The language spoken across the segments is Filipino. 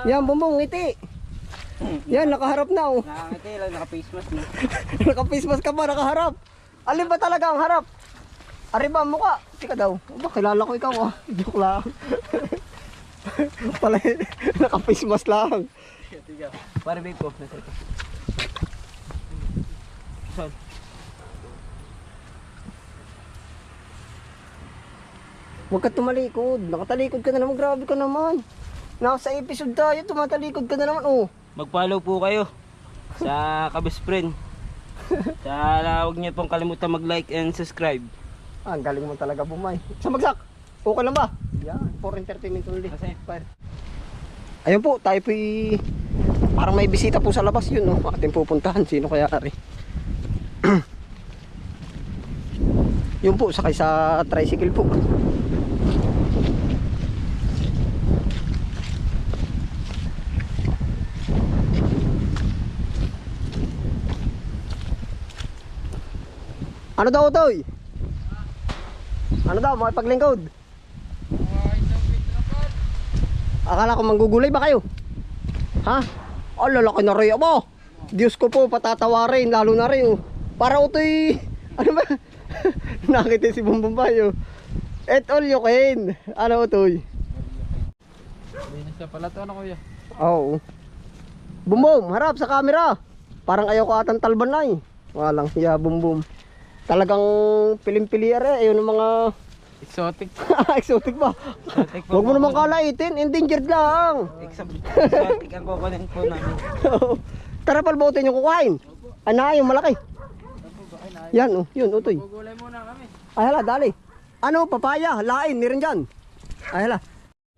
Yan, bumbong, ngiti. Yan, nakaharap na oh. Nakangiti lang, naka-face mask na. Naka-face mask ka pa, nakaharap. Alin ba talaga ang harap? Arriba ang mukha. Tika daw. Ba, kilala ko ikaw ah. Joke lang. Pala, naka-face mask lang. Tiga. Pare babe ko. Nasa ito. Saan? Huwag ka tumalikod. Nakatalikod ka na naman. Grabe ka naman. Nasa episode tayo, tumatalikod ka na naman. Oh. Mag-follow po kayo sa Kabis Friend. Huwag niyo pong kalimutan mag-like and subscribe. Ah, ang galing mo talaga bumay. Sa magsak. Okay lang ba? Yan, for entertainment only. Kasi Ayun po, tayo po parang may bisita po sa labas yun, no? Ating pupuntahan, sino kaya ari? Yun po, sakay sa tricycle po. Ano daw, Toy? Ano daw, makipaglingkod? Akala ko manggugulay ba kayo? Ha? Oh, lalaki na rin mo. Diyos ko po, patatawarin, lalo na rin. Oh. Para utoy, ano ba? Nakita si Bumbum Bayo. Et all you can. Ano utoy? Binis na pala ito, ano kuya? Oo. Bumbum, harap sa camera. Parang ayaw ko atang talban na eh. Walang siya, Bumbum. Talagang pilim-piliar eh. Ayun ang mga... Exotic. Exotic ba? Exotic po. Huwag mo naman kalaitin, endangered lang. Exotic ang kukunin po namin. Tara palbotin yung kukain. Ano yung malaki? Yan oh, yun utoy. Gugulay muna kami. Ay hala, dali. Ano, papaya, lain, meron dyan. Ay hala.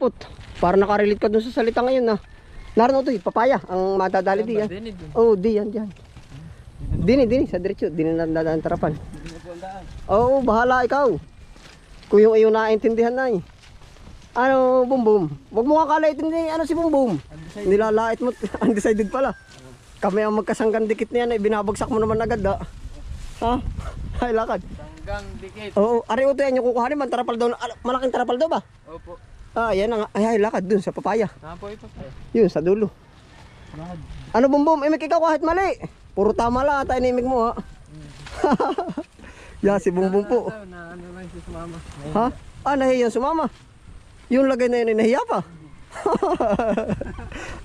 Put, para nakarelate ka dun sa salita ngayon na. Naroon utoy, papaya, ang matadali di yan. Oh, di yan, dyan. Dini, sa diretso, dini na dadaan tarapan. Oo, bahala ikaw. Kung yung iyo naintindihan na eh. Ano, Bumbum? Huwag mo nga kalaitin din, ano si Bumbum? Nilalait mo, undecided pala. Kami ang magkasanggang dikit niyan eh, binabagsak mo naman agad ha. Ha? Ay, lakad. Sanggang dikit. Oo, ari uto yan yung kukuhanin man, tarapal daw, malaking tarapal daw ba? Opo. Ah, yan ang, ay, lakad dun sa papaya. Saan po ito? Yun, sa dulo. Ano Bumbum, imik ikaw kahit mali. Puro tama lang ata inimig mo ha. Ya, si Bumbum po. Na ano lang si mama. Ha? Ah, nahiya sumama. Yung lagay na yun, nahiya pa.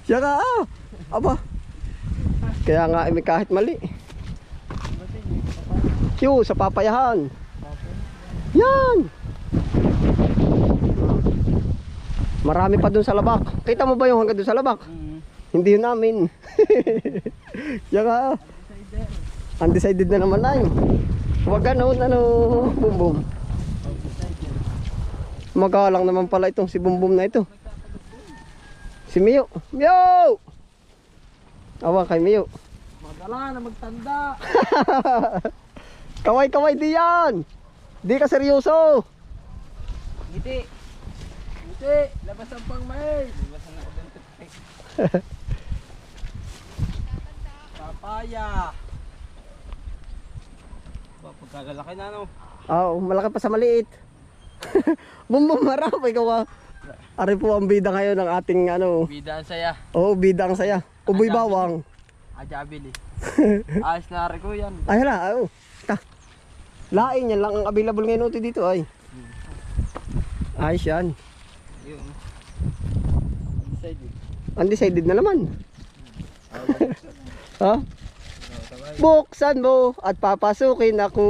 Siya ka, ah. Aba. Kaya nga, imik kahit mali. Yo, sa papayahan. Yan. Marami pa dun sa labak. Kita mo ba yung hanggang dun sa labak? Hindi yun namin. Siya ka, ah. Undecided na naman na yun. Huwag ganun, ano, Bumbum. Magalang naman pala itong si Bumbum na ito. Si Mio. Mio! Awa kay Mio. Madala na magtanda. Kaway-kaway di yan. Di ka seryoso. Ngiti. Ngiti. Labas ang pangmay. Labas ang nakabentay. Papaya. Pagkagalaki na no. Oo, malaki pa sa maliit. Bumbum marap, ikaw ka. Ari po ang bida ngayon ng ating ano. Bida ang saya. Oo, bida ang saya. Uboy bawang. Ajabili. Ayos na rin ko yan. Ay hala, oo. Ta. Lain yan lang ang available ngayon uti dito ay. Ayos yan. Yun. Undecided. Undecided na naman. Ha? Buksan mo at papasukin ako.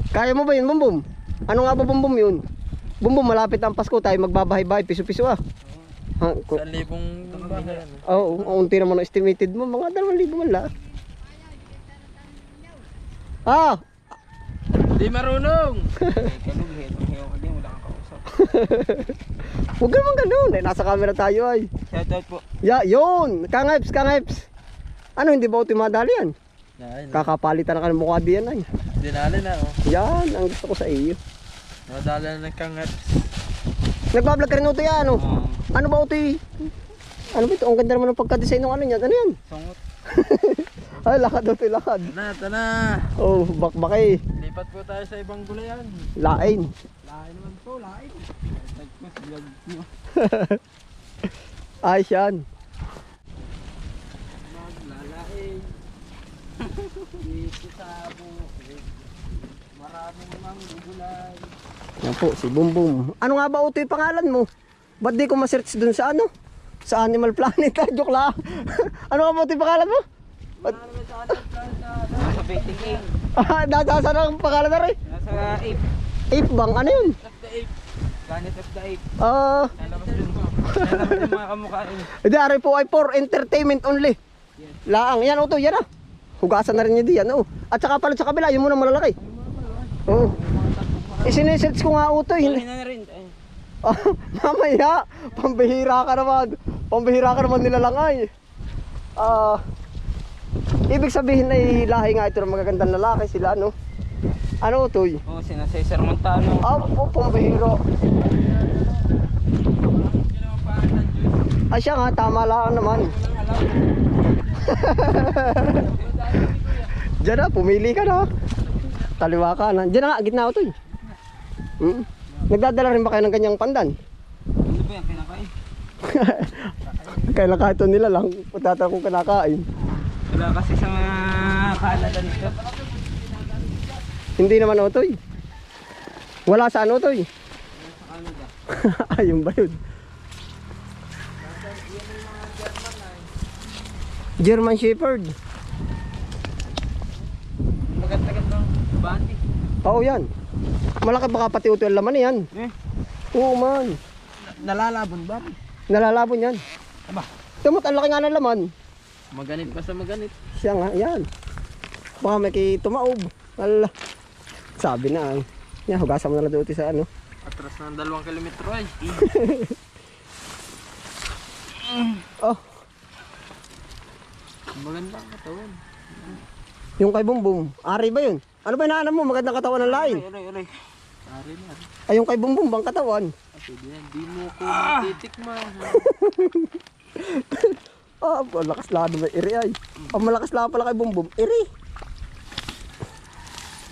Kaya mo ba yun, Bumbum? Ano nga ba, Bumbum, yun? Bumbum, malapit ang Pasko, tayo magbabahay-bahay, piso-piso ah. Ha, 1,000 bahay yan. Oo, unti naman ang estimated mo, mga 2,000 man lang. Ah! Di marunong! Kalughet, mahiyaw ka din, wala kang kausap. Huwag naman ganun, eh, nasa camera tayo ay. Shoutout po. Yun! Kangips! Ano, hindi ba ito madali yan? Kakapalitan na ka ng mukha diyan ay. Dinali na oh. Yan, ang gusto ko sa iyo. Nadala na ng kangat. Nagbablog ka rin ito yan, ano? Ano ba ito eh? Ano ba ito? Ang ganda naman ng pagka-design ng ano yan. Ano yan? Sungot. Ay, lakad ito, lakad. Tana. Oh, bakbak eh. Lipat po tayo sa ibang gulayan. Lain. Lain naman po, lain. Vlog mo. Ayos yan. Maglalaing. Dito sa bukid. Maraming manggugulay. Yan po, si Bumbum. Ano nga ba utoy pangalan mo? Ba't di ko ma-search dun sa ano? Sa Animal Planet. Joke lang. Ano nga ba utoy pangalan mo? Nasa baiting ape. Nasa ang pangalan na rin. Nasa ape. Ape bang? Ano yun? Of the ape. Planet of the ape. Lalabas yung mga kamukhain. Hindi, ari po ay for entertainment only. Laang. Yan, utoy, yan ah. Hugasan na rin niya diyan. Oh. At saka pala sa kabila, yung muna malalaki. Oo. Isinesearch ko nga utoy. Hindi na rin. Mamaya, pambihira ka naman. Pambihira ka naman nila lang ay. Ibig sabihin ay lahi nga ito ng magagandang lalaki sila, no? Ano utoy? Oo, sina Cesar Montano. Pambihira. Siya nga, tama lang naman. Diyan na, pumili ka na. Kaliwa ka na. Diyan na nga, gitna utoy. Nagdadala rin ba kayo ng ganyang pandan? Ano ba yan, kinakain? Kailan kahit nila lang, patata kong kinakain. Wala kasi sa mga Canada nito. Hindi naman utoy. Wala sa ano utoy. Sa Canada. Ayun ba yun? German Shepherd. Maganda-gandang bandi. Oo yan. Malaki baka pati utoy ang laman yan. Oo man. Nalalabon ba? Nalalabon yan. Aba. Tumot, ang laki nga ng laman. Maganit pa sa maganit. Siya nga, yan. Baka may tumaob. Ala. Sabi na ay. Yan, hugasan mo na lang doon sa ano. Atras ng 2 kilometro ay. Oh, Maganda ang katawan. yung kay Bumbum. Ari ba yun? Ano ba inaanan mo? Magandang katawan ng lain. Aray. Ari na. Ay, yung kay Bumbum bang katawan? Pwede yan. Di mo ko matitikman. Malakas lang may iri ay. Malakas lang pala kay Bumbum. Iri.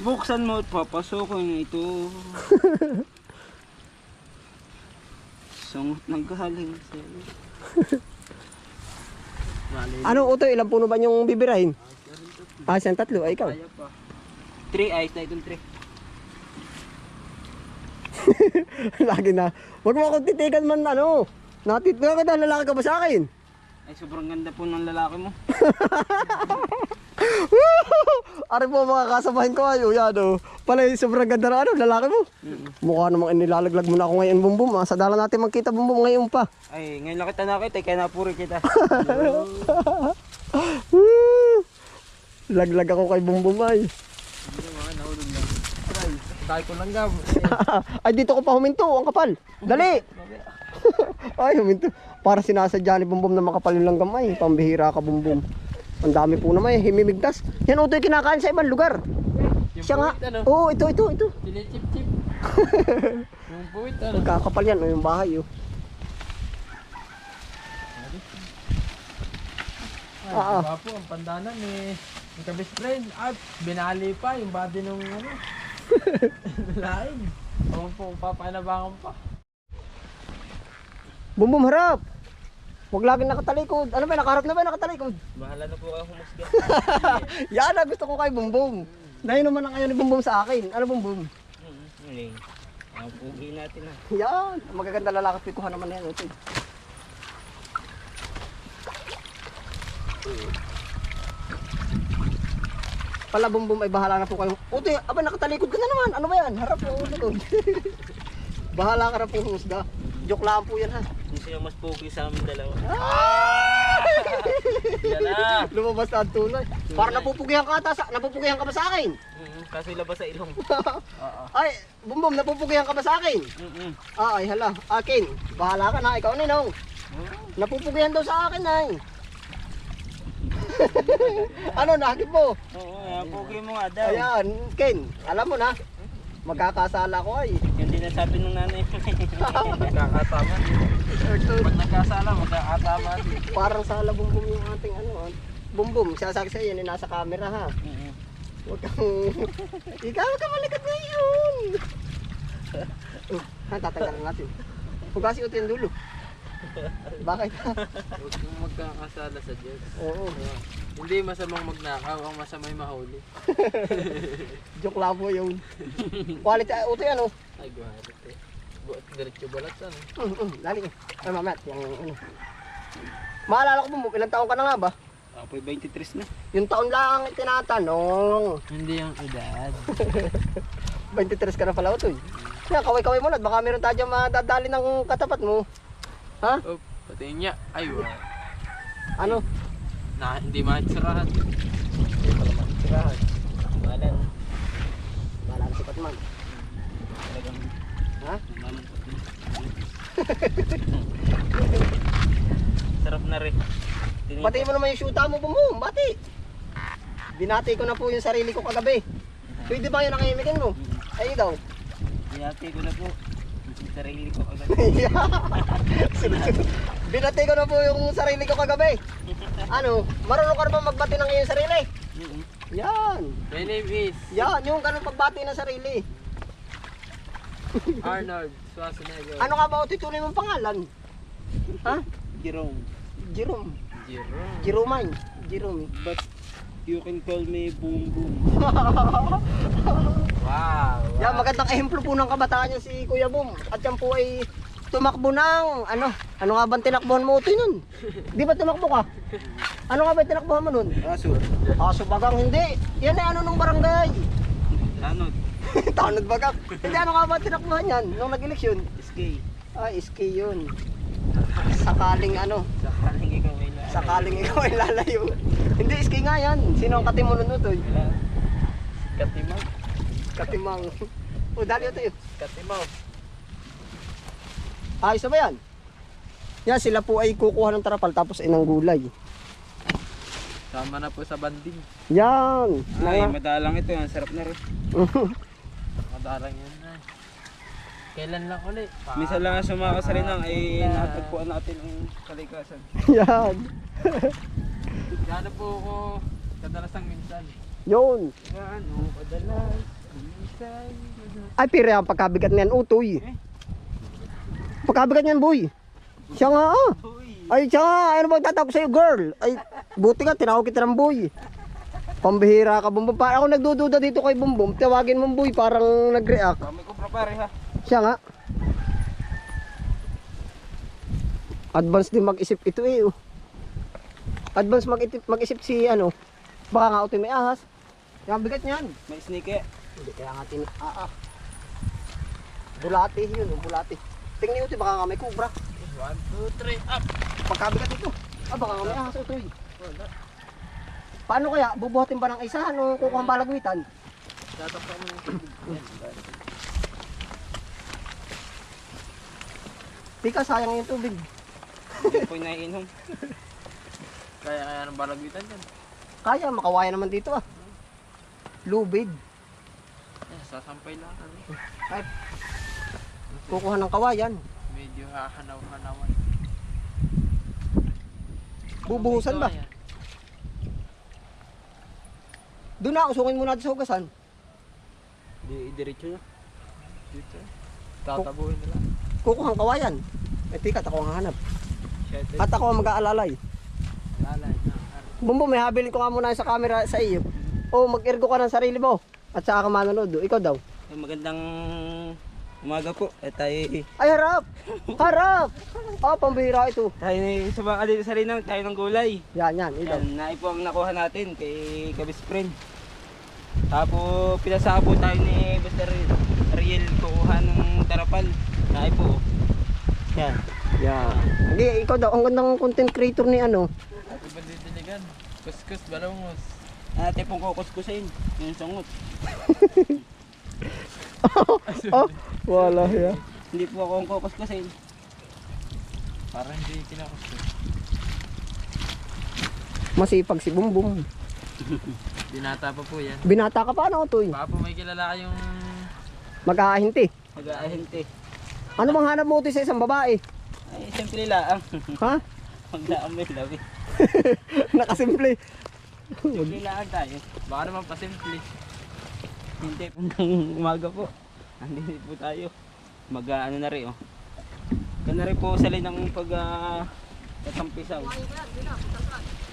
Buksan mo at papasokin ito. Sungot ng galing sa'yo. Ano utoy? Ilang puno ba yung bibirahin? Siyang 3. Ay, ikaw. Kaya pa. 3 ayos na itong 3. Lagi na. Huwag mo akong titigan man ano. Natitigan ka na, lalaki ka ba sa akin? Ay sobrang ganda po ng lalaki mo. Ari po mga kasabahin ko ay. Yan o. Pala sobrang ganda na ano, lalaki mo. Mukha namang inilalaglag mo na ako ngayon Bumbum. Sa dala natin magkita Bumbum ngayon pa. Ay ngayon lang kita nakita. Kaya napuri kita. Laglag ako kay Bumbum ay. Nahulog lang. Dahil ko lang gam. Ay dito ko pa huminto, ang kapal. Dali. Ay huminto. Para sinasadya ni Bumbum na makapal yung langgam ay. Pambihira ka Bumbum. Ang dami po naman himimigtas. Yan utoy kinakain sa ibang lugar. Siya nga. Oo, ito. Chip-chip. Yung puwit ano. Kakapal yan o yung bahay oh. Diba po, ang pandanan eh. Yung kabis friend, at binali pa yung body nung ano. Lain. Ewan po, papanabangan pa. Bumbum harap. Huwag laging nakatalikod. Ano ba, nakaharap na ba nakatalikod? Bahala na po kayo humusga. Yan na gusto ko kay Bumbum. Dahil naman ang ayaw ni Bumbum sa akin. Ano Bumbum? Ang pugi natin ha. Yan. Magaganda lalaki pikuhan naman na yan. Okay. Pala Bumbum ay bahala na po kayo. Utoy, aba nakatalikod ka na naman. Ano ba yan? Harap po likod. Bahala ka na po humusga. Joke lang po yan ha. Kung sino mas pugi sa amin dalawa. Yan na. Lumabas na ang tunay. Para napupugihan ka ata. Napupugihan ka ba sa akin? Kaso ilabas sa ilong. Ay, Bumbum, napupugihan ka ba sa akin? Ay, hala. Akin. Bahala ka na. Ikaw ninong. Napupugihan daw sa akin ay. Ano, nakit mo? Oo, pugi mo nga daw. Ayan, Ken. Alam mo na. Magkakasala ko ay. Yung dinasabi ng nanay. Magkakatama. Pag nagkasala, magkakatama. Parang sala Bumbum yung ating ano. Bumbum, sasabi sa iyo, nasa camera ha. Huwag kang... Ikaw ka malikot ngayon. Tatanggalan natin. Huwag kasi utin dulo. Bakit? Huwag kang magkakasala sa Diyos. Oo. Hindi masamang magnakaw, ang masamay mahuli. Joke lang po yun. Quality, utoy ano? Ay, guharit eh. Diretso balat ano? Lali eh. Ay, mamat. Yung ano. Maalala ko po, ilang taon ka na nga ba? Ako 23 na. Yung taon lang tinatanong. Hindi yung edad. 23 ka na pala utoy. Kaya kaway-kaway mo na. Baka meron tayo dyan madadali ng katapat mo. Ha? Oh, pati niya. Ay, wow. Ano? Na, hindi maitsarahan. Hindi pala magsirahan. Balan. Bahala na sipat man. Talagang Ha? namamangkot na. Sarap na rin. Bati mo naman yung shoota mo, Bumbum. Bati. Binati ko na po yung sarili ko kagabi. Pwede ba yun ang imikin mo? Ay daw. Binati ko na po. Yung sarili ko agad. Sunod-sunod. Binati ko na po yung sarili ko kagabi. Ano? Marunong ka na ba magbati ng iyong sarili? Yan. My name is Yan, yung ganun pagbati ng sarili. Arnold Schwarzenegger. Ano nga ba o tituloy mong pangalan? Ha? Jerome. Jerome. Jerome. Jerome. Jerome. But you can call me Boom Boom. Wow. Yan, magandang ehemplo po ng kabataan yan si Kuya Boom. At yan po ay tumakbo ng, ano nga ba tinakbuhan mo ito nun? Di ba tumakbo ka? Ano nga ba tinakbuhan mo nun? Aso. Aso bagang hindi. Yan ay ano nung barangay. Tanod. Tanod bagang. Hindi ano nga ba tinakbuhan yan nung nag-eleksyon? SK. Ay, SK yun. Sakaling ano, Sakaling ikaw ay na. sakaling ikaw ay lalayo. Hindi, SK nga yan. Sino ang katimunan mo to? Katimaw. Katimang. O, dali ito yun. Katimaw. Ayos na ba yan? Yan, sila po ay kukuha ng trapal tapos ay ng gulay. Sama na po sa banding. Yan. Ay, Mga- madalang ito. Ang sarap na rin. Madarang yan na. Kailan lang ulit? Minsan lang ang sumaka sa rinang ay natagpuan natin ang kalikasan. Yan. Gano po ako kadalasang minsan. Yun. Ano padalas? Minsan. Ay, pire ang pagkabigat niyan, utoy. Pagkabigat niyan, boy. Siya nga, ah. Ay, siya nga. Ano bang tatawag sa'yo, girl? Ay, buti nga, tinawag kita ng boy. Pambihira ka, Bumbum. Para ako nagdududa dito kay Bumbum. Tawagin mo, boy, parang nag-react. Kami ko pare ha. Siya nga. Advance din mag-isip ito eh. Oh. Advance mag-isip si ano. Baka nga utoy may ahas. Yung bigat niyan. May snake. Hindi kaya nga bulati yun, bulati. Tingnan utoy, baka nga may kubra. 1, 2, 3, up! Pagkabigat ito. Baka nga may ahas utoy. Paano kaya? Bubuhatin ba ng isa? Ano kukuha ang balagwitan? Tatapos mo yung Tika, sayang yung tubig. Hindi po naiinom. kaya ng balagwitan yan. Kaya, makawaya naman dito ah. Lubid. Sasampay lang kami. Kahit kukuha ng kawayan. Medyo hahanaw-hanawan. Bubuhusan ba? Doon na, usungin muna natin sa hugasan. Di diretso na. Dito. Tatabuhin nila. Kukuha ng kawayan. Eh, tika, ako ang hanap. At ako ang mag-aalalay. Lalay na. Bumbo, may habilin ko nga muna sa camera sa iyo. O, mag-ergo ka ng sarili mo. At saka ka manonood. Ikaw daw. Ay, magandang umaga po. Tayo Ay, harap! Harap! Oh, pambihira ito. sumaka dito sa rinang. Tayo ng gulay. Yan, ito. Yan, naipo ang nakuha natin kay Kabis Friend. Tapos pinasabo tayo ni Mr. Ariel kukuha ng tarapal. Naipo. Yan. Yan. Hindi, ikaw daw. Ang gandang content creator ni ano. Ito ba didiligan? Kuskus, balongos. Ate pong kukuskusin. Yung sungot. Oh, wala ya. Hindi po ako ang kukuskusin. Parang hindi kinakuskus. Masipag si Bumbum. Binata pa po yan. Binata ka pa ano, Toy? Baka po may kilala kayong Mag-aahinti. Mag-aahente. Ano bang hanap mo, Toy, sa isang babae? Ay, siyempre laang. Ha? Mag-aamoy labi. Nakasimple. Siyempre laang tayo. baka naman pasimple. Hindi po ng umaga po. Andito po tayo. Mag-ano na rin oh. Yan na rin po sa ng pag tatampisaw.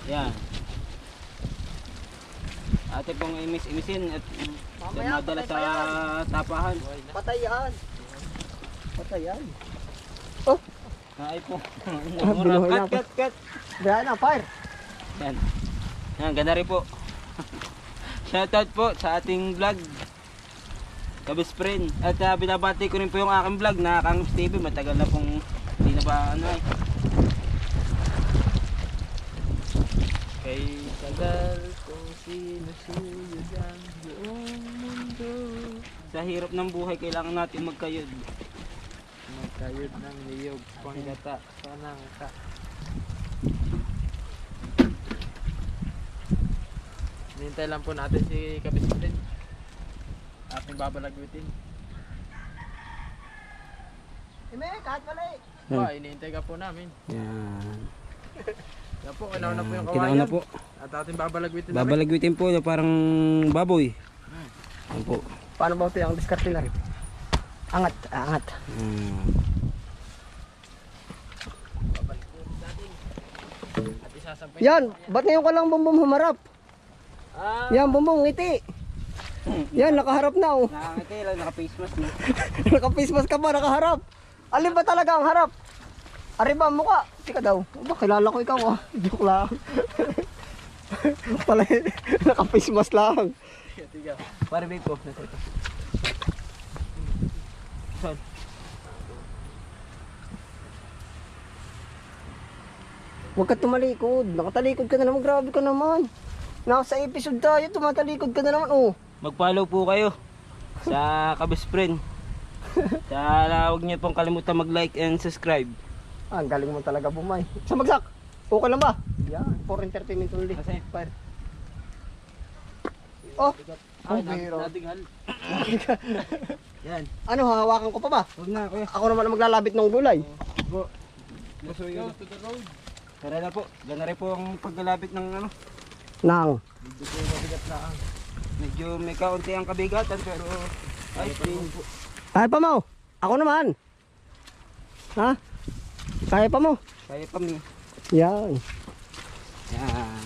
Yan. Ate pong imis-imisin at madala sa tapahan. Patay yan. Patay yan. Oh, Ay po. binuhay na Cut, cut, cut. biyahe na, fire. Yan. Yan, ganda rin po. Shoutout po sa ating vlog. Kabis friend. At binabati ko rin po yung aking vlog na Kang TV. Matagal na pong hindi na ba ano eh. Kay tagal kong sinusuyod ang buong mundo. Sa hirap ng buhay, kailangan natin magkayod. Magkayod ng niyog, panggata, panangka. Hinintay lang po natin si Kabis friend. Ating babalagwitin. Ime, kahit mali. Ba, inihintay ka po namin. Yan. Yan po, kailangan na po yung Kailangan kawayan. na po. At ating babalagwitin namin. Babalagwitin po na parang baboy. Yan po. Paano ba ito yung diskarte na rin? Angat, angat. At isasampay. Yan, ba't ngayon ka lang bumbum humarap? Yan, bumbum, ngiti. Yan, nakaharap na oh. Nakangiti lang, naka-face mask na. Naka-face mask ka pa, nakaharap. Alin ba talaga ang harap? Arriba ang mukha. Tika daw. Ba, kilala ko ikaw ah. Joke lang. Pala, naka-face mask lang. Tiga. Pare babe po. Nasa ito. Saan? Huwag ka tumalikod. Nakatalikod ka na naman. Grabe ka naman. Nasa episode tayo, tumatalikod ka na naman. Oh. Mag-follow po kayo sa Kabis friend. Huwag niyo pong kalimutan mag-like and subscribe. Ah, ang galing mo talaga bumay. Sa magsak. Okay lang ba? Yan, for entertainment only. Kasi Fire. Oh, Ay, biro. nadighal. yan. Ano, hahawakan ko pa ba? Huwag na kuya. Ako naman ang maglalabit ng gulay. Po. Gusto Go yun. to the road. Tara na po. Gana rin po ang paglalapit ng ano. Nang. Medyo po mabigat na ang. Medyo may kaunti ang kabigatan pero ay po. Kaya pa mo. Ako naman. Ha? Kaya pa mo. Kaya pa mi. Yan. Yan.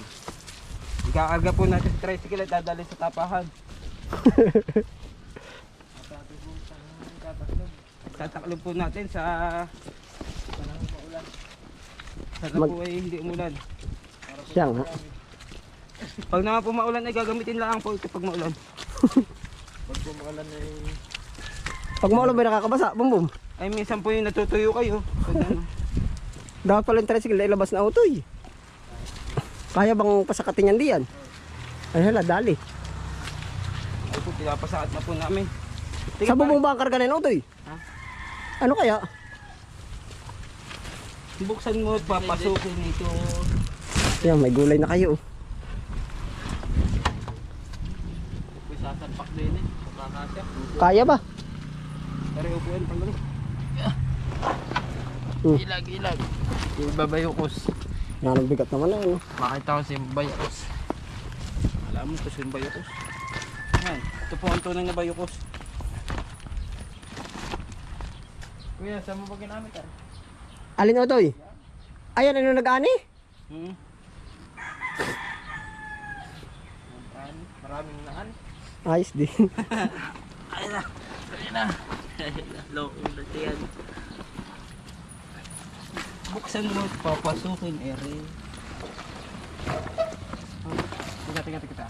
Ikakarga po natin sa tricycle at dadali sa tapahan. Tataklob po natin sa Panahon maulan. sana po ay hindi umulan. Siyang ha. Pag naman po maulan ay gagamitin lang po ito pag maulan. Pag pumaulan ay Pag maulan ba nakakabasa? Bumbum. Ay minsan po yung natutuyo kayo. Pag ano. Dapat pala yung tricycle na ilabas na utoy. Kaya bang pasakatin yan diyan? Ay hala, dali. Ay po, pinapasakat na po namin. Sige, Sa bubong ba ang karga na utoy? Ha? Ano kaya? Buksan mo at papasukin ito. Yan, may gulay na kayo. may sasalpak din eh. Kakasya. Kaya ba? Pero upuan, tanggalin. Ilag, ilag. Yung babayukos. Yan, bigat naman na yun. Makita ko si bayukos. Alam mo, ito yung bayokos. Yan, ito po ang tunay na bayokos. Kuya, saan mo ba ginamit ah? Alin utoy? Ayan, ano nag-ani? Maraming naan. Ayos din. Ayun na. Ayun na. Loko na yan. Buksan mo at papasukin, ere. Tiga. Dito, dito.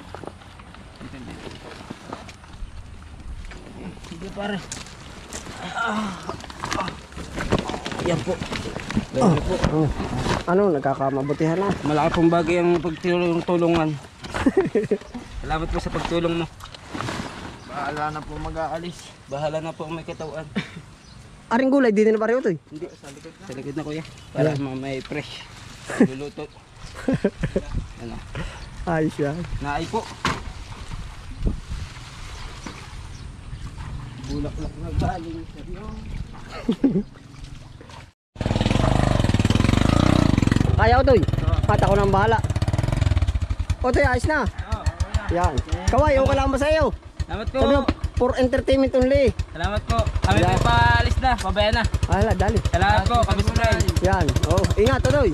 Sige pare. Yan po. Oh. Ano, nagkakamabutihan na. Malaki pong bagay ang pagtulungan. Salamat po sa pagtulong mo. Bahala na po mag-aalis. Bahala na po ang may katawan. Aring gulay, di na pareho utoy. Hindi, sa likod na kuya. Para may fresh. Luluto. Ano? Ayos yan. Naay po. Bulaklak na galing sa iyo. Kaya utoy. At ako nang bahala. Utoy, ayos na. Yan. Kaway, okay lang ba sa iyo? Salamat po. Sabi mo, for entertainment only. Salamat po. Kami Yeah. po paalis na. Babaya na. Hala, dali. Salamat po, kabis friend. Yan. Oh, ingat, Todoy.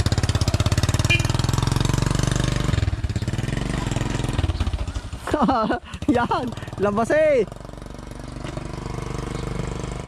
Yan. Labas eh.